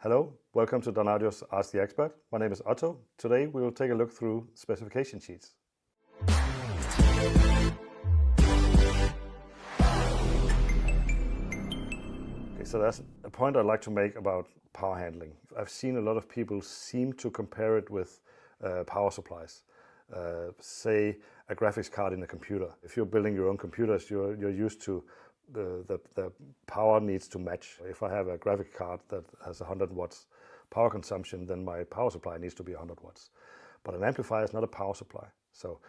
Hello, welcome to Dynaudio's Ask the Expert. My name is Otto. Today we will take a look through specification sheets. So that's a point I'd like to make about power handling. I've seen a lot of people seem to compare it with power supplies. Say a graphics card in a computer. If you're building your own computers, you're used to the power needs to match. If I have a graphic card that has 100 watts power consumption, then my power supply needs to be 100 watts. But an amplifier is not a power supply. So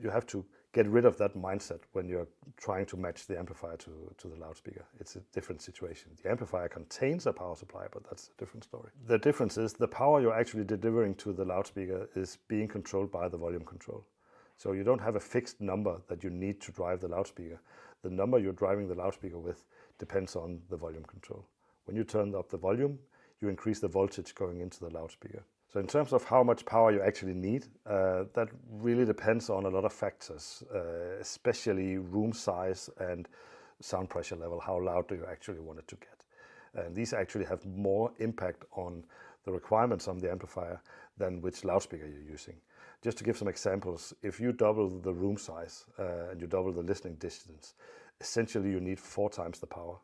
you have to get rid of that mindset when you're trying to match the amplifier to the loudspeaker. It's a different situation. The amplifier contains a power supply, but that's a different story. The difference is the power you're actually delivering to the loudspeaker is being controlled by the volume control. So you don't have a fixed number that you need to drive the loudspeaker. The number you're driving the loudspeaker with depends on the volume control. When you turn up the volume, you increase the voltage going into the loudspeaker. So in terms of how much power you actually need, that really depends on a lot of factors, especially room size and sound pressure level. How loud do you actually want it to get? And these actually have more impact on the requirements on the amplifier than which loudspeaker you're using. Just to give some examples, if you double the room size and you double the listening distance, essentially you need 4 times the power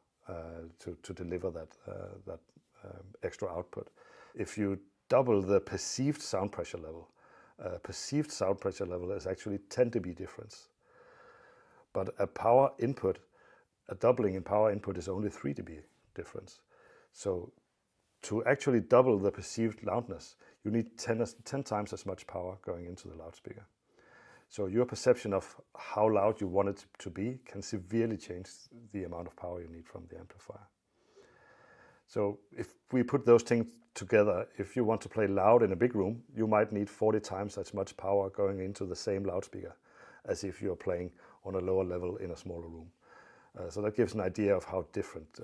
to deliver that extra output. If you double the perceived sound pressure level, is actually 10 dB difference. But a doubling in power input is only 3 dB difference. So to actually double the perceived loudness, you need 10 times as much power going into the loudspeaker. So your perception of how loud you want it to be can severely change the amount of power you need from the amplifier. So if we put those things together, if you want to play loud in a big room, you might need 40 times as much power going into the same loudspeaker as if you're playing on a lower level in a smaller room. So that gives an idea of how different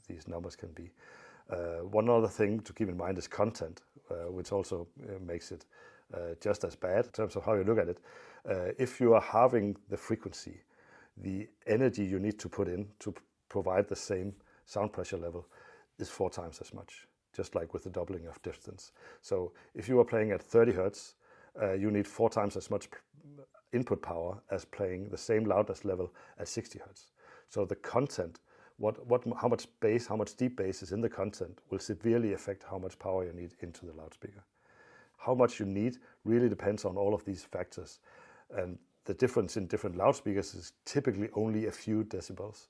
these numbers can be. One other thing to keep in mind is content, which also makes it just as bad in terms of how you look at it. If you are halving the frequency, the energy you need to put in to provide the same sound pressure level is 4 times as much, just like with the doubling of distance. So if you are playing at 30 Hertz, you need 4 times as much input power as playing the same loudness level at 60 Hertz. So the content, how much bass, how much deep bass is in the content will severely affect how much power you need into the loudspeaker. How much you need really depends on all of these factors. And the difference in different loudspeakers is typically only a few decibels.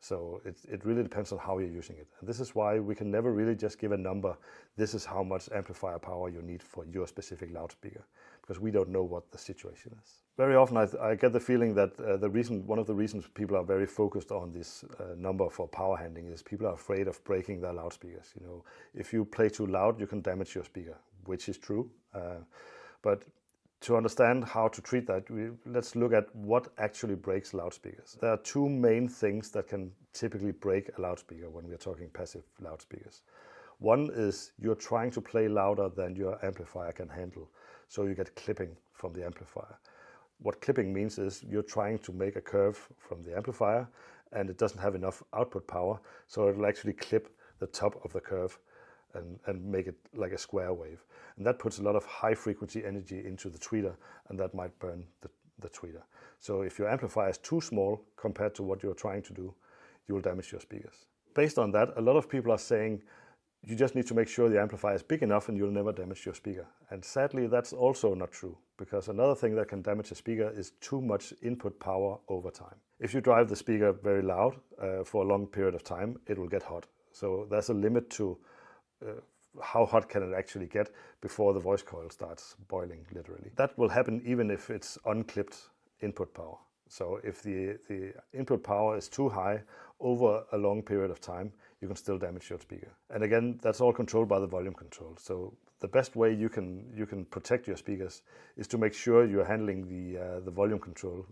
So it really depends on how you're using it. And this is why we can never really just give a number. This is how much amplifier power you need for your specific loudspeaker, because we don't know what the situation is. Very often I get the feeling that one of the reasons people are very focused on this number for power handling is people are afraid of breaking their loudspeakers. You know, if you play too loud, you can damage your speaker, which is true. But to understand how to treat that, let's look at what actually breaks loudspeakers. There are 2 main things that can typically break a loudspeaker when we're talking passive loudspeakers. One is you're trying to play louder than your amplifier can handle, so you get clipping from the amplifier. What clipping means is you're trying to make a curve from the amplifier and it doesn't have enough output power, so it'll actually clip the top of the curve and make it like a square wave. And that puts a lot of high frequency energy into the tweeter, and that might burn the tweeter. So if your amplifier is too small compared to what you're trying to do, you will damage your speakers. Based on that, a lot of people are saying you just need to make sure the amplifier is big enough and you'll never damage your speaker. And sadly, that's also not true, because another thing that can damage a speaker is too much input power over time. If you drive the speaker very loud for a long period of time, it will get hot. So there's a limit to how hot can it actually get before the voice coil starts boiling, literally. That will happen even if it's unclipped input power. So if the input power is too high over a long period of time, you can still damage your speaker. And again, that's all controlled by the volume control. So the best way you can protect your speakers is to make sure you're handling the volume control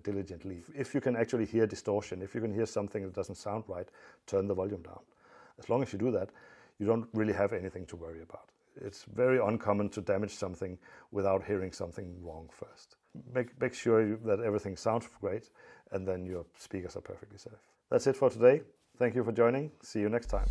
diligently. If you can actually hear distortion, if you can hear something that doesn't sound right, turn the volume down. As long as you do that, you don't really have anything to worry about. It's very uncommon to damage something without hearing something wrong first. Make sure that everything sounds great, and then your speakers are perfectly safe. That's it for today. Thank you for joining. See you next time.